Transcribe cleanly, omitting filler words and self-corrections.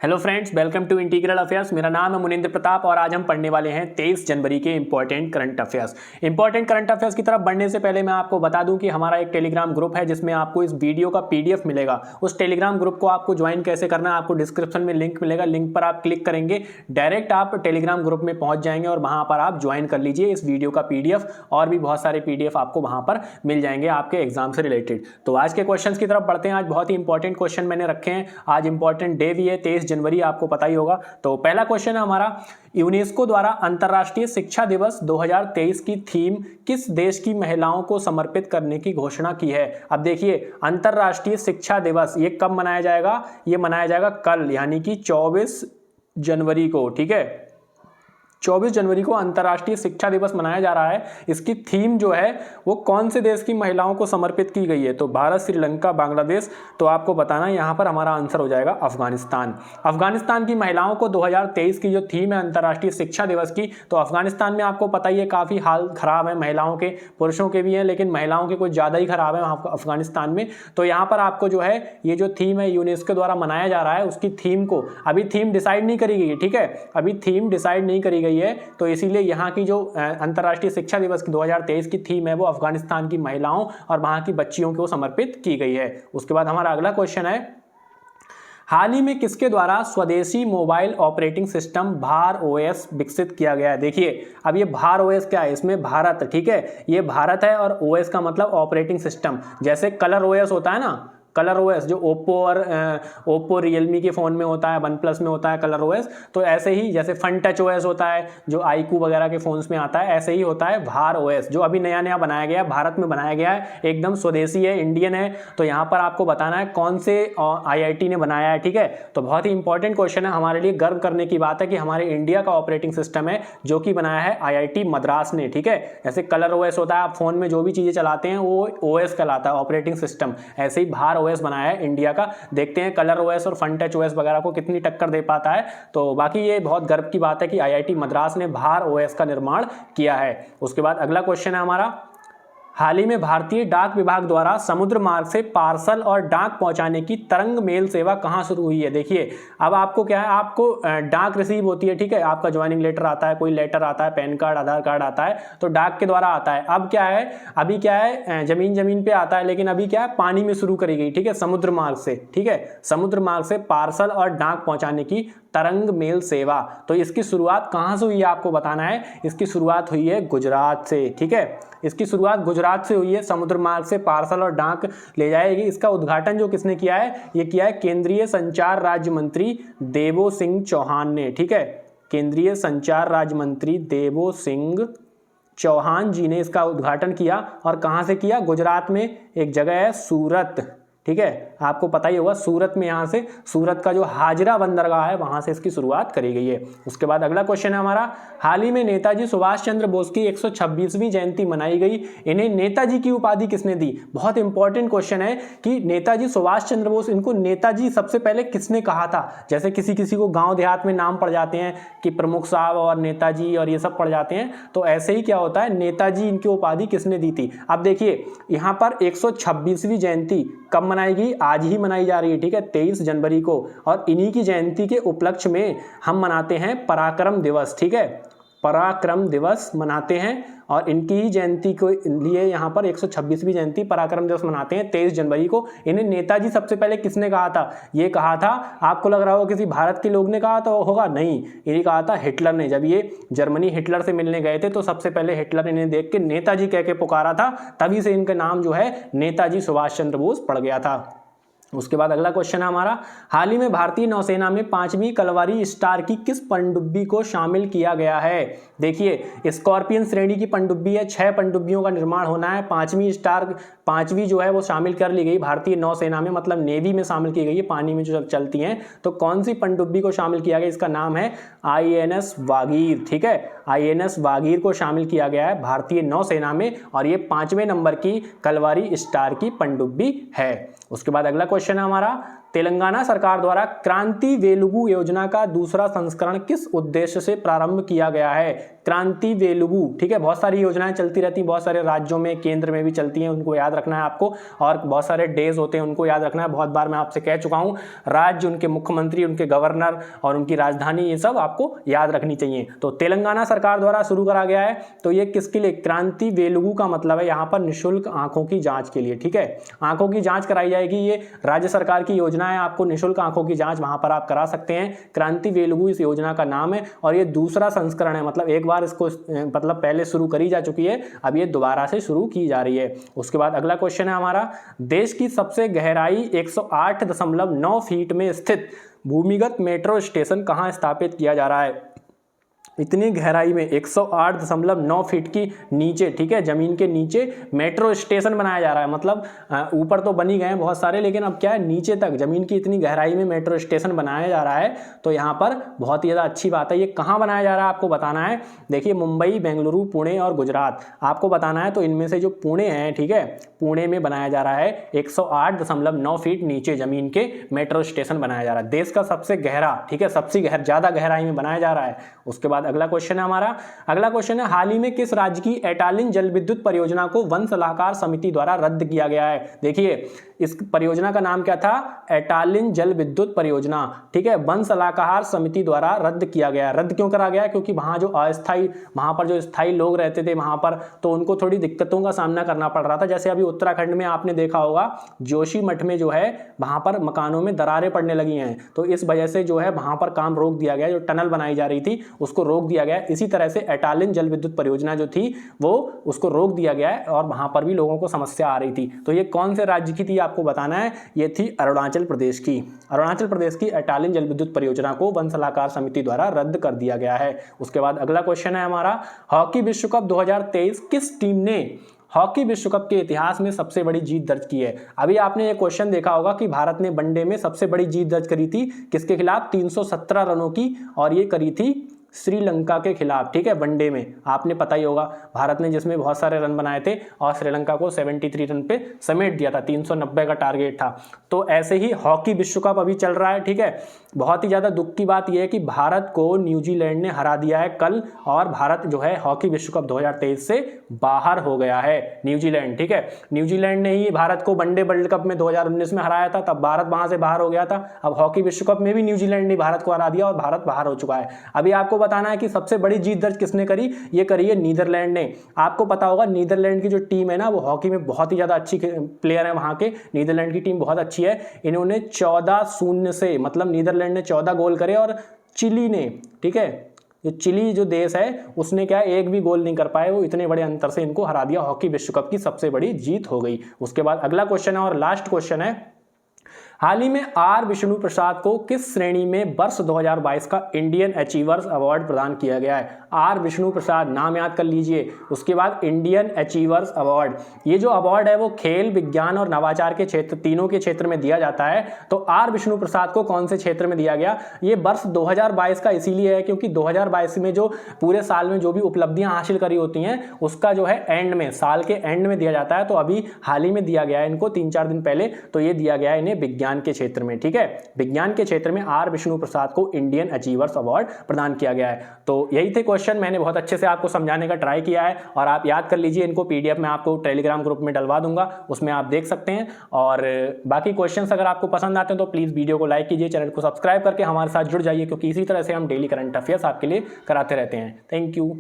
Hello friends, welcome to integral affairs. मेरा नाम है मुनिंद्र प्रताप और आज हम पढ़ने वाले हैं 23 जनवरी के important current affairs. Important current affairs की तरफ बढ़ने से पहले मैं आपको बता दूं कि हमारा एक टेलीग्राम ग्रुप है जिसमें आपको इस वीडियो का पीडीएफ मिलेगा। उस टेलीग्राम ग्रुप को आपको ज्वाइन कैसे करना है, आपको डिस्क्रिप्शन में लिंक मिलेगा। लिंक पर आप क्लिक करेंगे, डायरेक्ट आप टेलीग्राम ग्रुप में पहुंच जाएंगे और वहां पर आप ज्वाइन कर लीजिए। इस वीडियो का पीडीएफ और भी बहुत सारे पीडीएफ आपको वहां पर मिल जाएंगे आपके एग्जाम से रिलेटेड। तो आज के क्वेश्चन की तरफ बढ़ते हैं। आज बहुत ही इंपॉर्टेंट क्वेश्चन मैंने रखे हैं। आज इंपॉर्टेंट डे भी है, 23 जनवरी, आपको पता ही होगा। तो पहला क्वेश्चन है हमारा, यूनेस्को द्वारा अंतरराष्ट्रीय शिक्षा दिवस 2023 की थीम किस देश की महिलाओं को समर्पित करने की घोषणा की है। अब देखिए, अंतरराष्ट्रीय शिक्षा दिवस ये कब मनाया जाएगा? ये मनाया जाएगा कल, यानी कि 24 जनवरी को। ठीक है, 24 जनवरी को अंतर्राष्ट्रीय शिक्षा दिवस मनाया जा रहा है। इसकी थीम जो है वो कौन से देश की महिलाओं को समर्पित की गई है? तो भारत, श्रीलंका, बांग्लादेश। तो आपको बताना है, यहाँ पर हमारा आंसर हो जाएगा अफगानिस्तान। अफगानिस्तान की महिलाओं को 2023 की जो थीम है अंतर्राष्ट्रीय शिक्षा दिवस की, तो अफगानिस्तान में आपको पता ही है काफ़ी हाल खराब है महिलाओं के, पुरुषों के भी हैं, लेकिन महिलाओं के कुछ ज़्यादा ही खराब है अफगानिस्तान में। तो यहाँ पर आपको जो है ये जो थीम है यूनेस्को द्वारा मनाया जा रहा है, उसकी थीम को अभी थीम डिसाइड नहीं करी गई है। ठीक है, अभी थीम डिसाइड नहीं करी गई है, तो इसीलिए यहाँ की जो अंतर्राष्ट्रीय शिक्षा दिवस की 2023 की थीम है वो अफगानिस्तान की महिलाओं और वहां की बच्चियों को समर्पित की गई है। उसके बाद हमारा अगला क्वेश्चन है, हाल ही में किसके द्वारा स्वदेशी मोबाइल ऑपरेटिंग सिस्टम भार ओएस विकसित किया गया है? देखिए, अब ये भार ओएस क्या है? इसमें भारत, ठीक है, ये भारत है और ओएस का मतलब ऑपरेटिंग सिस्टम। जैसे कलर ओएस होता है ना, कलर ओएस जो ओप्पो रियलमी के फ़ोन में होता है, वन प्लस में होता है कलर ओएस, तो ऐसे ही जैसे फन टच ओएस होता है जो आईकू वगैरह के फ़ोन्स में आता है, ऐसे ही होता है भार ओएस, जो अभी नया नया बनाया गया है, भारत में बनाया गया है, एकदम स्वदेशी है, इंडियन है। तो यहाँ पर आपको बताना है कौन से IIT ने बनाया है। ठीक है, तो बहुत ही इंपॉर्टेंट क्वेश्चन है, हमारे लिए गर्व करने की बात है कि हमारे इंडिया का ऑपरेटिंग सिस्टम है जो कि बनाया है IIT मद्रास ने। ठीक है, जैसे कलर ओएस होता है, आप फ़ोन में जो भी चीज़ें चलाते हैं वो OS कहलाता है, ऑपरेटिंग सिस्टम। ऐसे ही भार OS बनाया है इंडिया का। देखते हैं कलर OS और फन टच OS वगैरह को कितनी टक्कर दे पाता है। तो बाकी ये बहुत गर्व की बात है कि IIT मद्रास ने भार OS का निर्माण किया है। उसके बाद अगला क्वेश्चन है हमारा, हाल ही में भारतीय डाक विभाग द्वारा समुद्र मार्ग से पार्सल और डाक पहुंचाने की तरंग मेल सेवा कहां शुरू हुई है? देखिए, अब आपको क्या है, आपको डाक रिसीव होती है। ठीक है, आपका ज्वाइनिंग लेटर आता है, कोई लेटर आता है, पैन कार्ड, आधार कार्ड आता है, तो डाक के द्वारा आता है। अब क्या है, अभी क्या है, जमीन पे आता है, लेकिन अभी क्या है, पानी में शुरू करी गई। ठीक है, समुद्र मार्ग से। ठीक है, समुद्र मार्ग से पार्सल और डाक पहुंचाने की तरंग मेल सेवा। तो इसकी शुरुआत कहां से हुई है आपको बताना है। इसकी शुरुआत हुई है गुजरात से। ठीक है, इसकी शुरुआत गुजरात से हुई है, समुद्र मार्ग से पार्सल और डाक ले जाएगी। इसका उद्घाटन जो किसने किया है? ये किया है केंद्रीय संचार राज्य मंत्री देवो सिंह चौहान ने। ठीक है, केंद्रीय संचार राज्य मंत्री देवो सिंह चौहान जी ने इसका उद्घाटन किया। और कहां से किया? गुजरात में एक जगह है सूरत। ठीक है, आपको पता ही होगा, सूरत में, यहाँ से सूरत का जो हाजरा बंदरगाह है वहां से इसकी शुरुआत करी गई है। उसके बाद अगला क्वेश्चन है हमारा, हाल ही में नेताजी सुभाष चंद्र बोस की 126वीं जयंती मनाई गई, इन्हें नेताजी की उपाधि किसने दी? बहुत इंपॉर्टेंट क्वेश्चन है कि नेताजी सुभाष चंद्र बोस, इनको नेताजी सबसे पहले किसने कहा था? जैसे किसी किसी को गाँव देहात में नाम पड़ जाते हैं कि प्रमुख साहब और नेताजी और ये सब पड़ जाते हैं, तो ऐसे ही क्या होता है, नेताजी इनकी उपाधि किसने दी थी? अब देखिए, यहाँ पर 126वीं जयंती कब मनाएगी? आज ही मनाई जा रही है। ठीक है, 23 जनवरी को। और इन्हीं की जयंती के उपलक्ष्य में हम मनाते हैं पराक्रम दिवस। ठीक है, पराक्रम दिवस मनाते हैं और इनकी ही जयंती को लिए यहाँ पर 126वीं जयंती पराक्रम दिवस मनाते हैं 23 जनवरी को। इन्हें नेताजी सबसे पहले किसने कहा था? ये कहा था, आपको लग रहा होगा किसी भारत के लोग ने कहा तो होगा, नहीं, इन्हें कहा था हिटलर ने। जब ये जर्मनी हिटलर से मिलने गए थे तो सबसे पहले हिटलर इन्हें देख के नेताजी कह के पुकारा था, तभी से इनका नाम जो है नेताजी सुभाष चंद्र बोस पड़ गया था। उसके बाद अगला क्वेश्चन है हमारा, हाल ही में भारतीय नौसेना में 5वीं कलवारी स्टार की किस पनडुब्बी को शामिल किया गया है? देखिए, स्कॉर्पियन श्रेणी की पनडुब्बी है, 6 पनडुब्बियों का निर्माण होना है। 5वीं जो है वो शामिल कर ली गई भारतीय नौसेना में, मतलब नेवी में शामिल की गई है, पानी में जो चलती हैं। तो कौन सी पनडुब्बी को शामिल किया गया? इसका नाम है INS वागीर। ठीक है, INS वागीर को शामिल किया गया है भारतीय नौसेना में और ये 5वें नंबर की कलवारी स्टार की पनडुब्बी है। उसके बाद अगला क्वेश्चन है हमारा, तेलंगाना सरकार द्वारा क्रांति वेलुगु योजना का दूसरा संस्करण किस उद्देश्य से प्रारंभ किया गया है? क्रांति वेलुगु, ठीक है, बहुत सारी योजनाएं चलती रहती हैं, बहुत सारे राज्यों में, केंद्र में भी चलती हैं, उनको याद रखना है आपको, और बहुत सारे डेज होते हैं उनको याद रखना है। बहुत बार मैं आपसे कह चुका हूं, राज्य, उनके मुख्यमंत्री, उनके गवर्नर और उनकी राजधानी, ये सब आपको याद रखनी चाहिए। तो तेलंगाना सरकार द्वारा शुरू करा गया है, तो ये किसके लिए? क्रांति वेलुगु का मतलब है यहाँ पर निःशुल्क आंखों की जांच के लिए, ठीक है, आंखों की जांच कराई जाएगी। ये राज्य सरकार की योजना है, आपको निःशुल्क आंखों की जांच वहां पर आप करा सकते हैं। क्रांति वेलुगु इस योजना का नाम है, और ये दूसरा संस्करण है, मतलब एक बार इसको मतलब पहले शुरू करी जा चुकी है, अब ये दोबारा से शुरू की जा रही है। उसके बाद अगला क्वेश्चन है हमारा, देश की सबसे गहराई 108.9 फीट में स्थित भूमिगत मेट्रो स्टेशन कहां स्थापित किया जा रहा है? इतनी गहराई में 108.9 फीट की नीचे, ठीक है, जमीन के नीचे मेट्रो स्टेशन बनाया जा रहा है। मतलब ऊपर तो बन ही गए हैं बहुत सारे, लेकिन अब क्या है, नीचे तक जमीन की इतनी गहराई में मेट्रो स्टेशन बनाया जा रहा है। तो यहाँ पर बहुत ही ज़्यादा अच्छी बात है। ये कहाँ बनाया जा रहा है आपको बताना है। देखिए, मुंबई, बेंगलुरु, पुणे और गुजरात आपको बताना है। तो इनमें से जो पुणे है, ठीक है, पुणे में बनाया जा रहा है 108.9 फीट नीचे जमीन के मेट्रो स्टेशन बनाया जा रहा है। देश का सबसे गहरा, ठीक है, सबसे ज़्यादा गहराई में बनाया जा रहा है। उसके बाद अगला क्वेश्चन है हमारा, अगला क्वेश्चन है, हाल ही में किस राज्य की एटालिन जल विद्युत परियोजना को वन सलाहकार समिति द्वारा रद्द किया गया है? देखिए, इस परियोजना का नाम क्या था? एटालिन जल विद्युत परियोजना, ठीक है, वन सलाहकार समिति द्वारा रद्द किया गया। रद्द क्यों करा गया? क्योंकि वहां जो अस्थायी, वहां पर जो स्थायी लोग रहते थे वहां पर, तो उनको थोड़ी दिक्कतों का सामना करना पड़ रहा था। जैसे अभी उत्तराखंड में आपने देखा होगा, जोशी मठ में जो है वहां पर मकानों में दरारें पड़ने लगी हैं, तो इस वजह से जो है वहां पर काम रोक दिया गया। जो टनल बनाई जा रही थी उसको रोक दिया गया। इसी तरह से एटालिन जल विद्युत परियोजना जो थी वो उसको रोक दिया गया है, और वहां पर भी लोगों को समस्या आ रही थी। तो ये कौन से राज्य की थी आपको बताना है? ये थी अरुणाचल प्रदेश की। अरुणाचल प्रदेश की एटालिन जल विद्युत परियोजना को वन सलाहकार समिति द्वारा रद्द कर दिया गया है। उसके बाद अगला क्वेश्चन है हमारा, हॉकी विश्व कप 2023 किस टीम ने हॉकी विश्व कप के इतिहास में सबसे बड़ी जीत दर्ज की है? अभी आपने ये क्वेश्चन देखा होगा कि भारत ने वनडे में सबसे बड़ी जीत दर्ज करी थी किसके खिलाफ? 317 रनों की, और ये करी थी श्रीलंका के खिलाफ, ठीक है, वनडे में। आपने पता ही होगा, भारत ने जिसमें बहुत सारे रन बनाए थे और श्रीलंका को 73 रन पे समेट दिया था, 390 का टारगेट था। तो ऐसे ही हॉकी विश्व कप अभी चल रहा है, ठीक है। बहुत ही ज़्यादा दुख की बात यह है कि भारत को न्यूजीलैंड ने हरा दिया है कल, और भारत जो है हॉकी विश्व कप 2023 से बाहर हो गया है। न्यूजीलैंड, ठीक है, न्यूजीलैंड ने ही भारत को वनडे वर्ल्ड कप में 2019 में हराया था, तब भारत वहां से बाहर हो गया था। अब हॉकी विश्व कप में भी न्यूजीलैंड ने भारत को हरा दिया और भारत बाहर हो चुका है। अभी आपको बताना है कि सबसे बड़ी जीत दर्ज किसने करी? ये करी है नीदरलैंड ने। आपको पता होगा नीदरलैंड की जो टीम है ना, वो हॉकी में बहुत ही ज्यादा अच्छी प्लेयर है। वहां के नीदरलैंड की टीम बहुत अच्छी है। इन्होंने 14-0 से, मतलब नीदरलैंड ने 14 गोल करे, और चिली ने, ठीक है, जो चिली जो देश है उसने क्या एक भी गोल नहीं कर पाए, वो इतने बड़े अंतर से इनको हरा दिया। हॉकी विश्व कप की सबसे बड़ी जीत हो गई। उसके बाद अगला क्वेश्चन है और लास्ट क्वेश्चन है, हाल ही में आर विष्णु प्रसाद को किस श्रेणी में वर्ष 2022 का इंडियन अचीवर्स अवार्ड प्रदान किया गया है? आर विष्णु प्रसाद, नाम याद कर लीजिए। उसके बाद इंडियन अचीवर्स अवार्ड, ये जो अवार्ड है वो खेल, विज्ञान और नवाचार के क्षेत्र, तीनों के क्षेत्र में दिया जाता है। तो आर विष्णु प्रसाद को कौन से क्षेत्र में दिया गया? ये वर्ष 2022 का इसीलिए है क्योंकि 2022 में जो पूरे साल में जो भी उपलब्धियां हासिल करी होती हैं उसका जो है एंड में, साल के एंड में दिया जाता है। तो अभी हाल ही में दिया गया है इनको, 3-4 दिन पहले, तो ये दिया गया है इन्हें विज्ञान के क्षेत्र में, ठीक है। विज्ञान के क्षेत्र में आर विष्णु प्रसाद को इंडियन अचीवर्स अवार्ड प्रदान किया गया है। तो यही थे क्वेश्चन, मैंने बहुत अच्छे से आपको समझाने का ट्राई किया है, और आप याद कर लीजिए इनको। पीडीएफ में आपको टेलीग्राम ग्रुप में डलवा दूंगा, उसमें आप देख सकते हैं। और बाकी क्वेश्चंस अगर आपको पसंद आते हैं तो प्लीज वीडियो को लाइक कीजिए, चैनल को सब्सक्राइब करके हमारे साथ जुड़ जाइए, क्योंकि इसी तरह से हम डेली करंट अफेयर्स आपके लिए कराते रहते हैं। Thank you.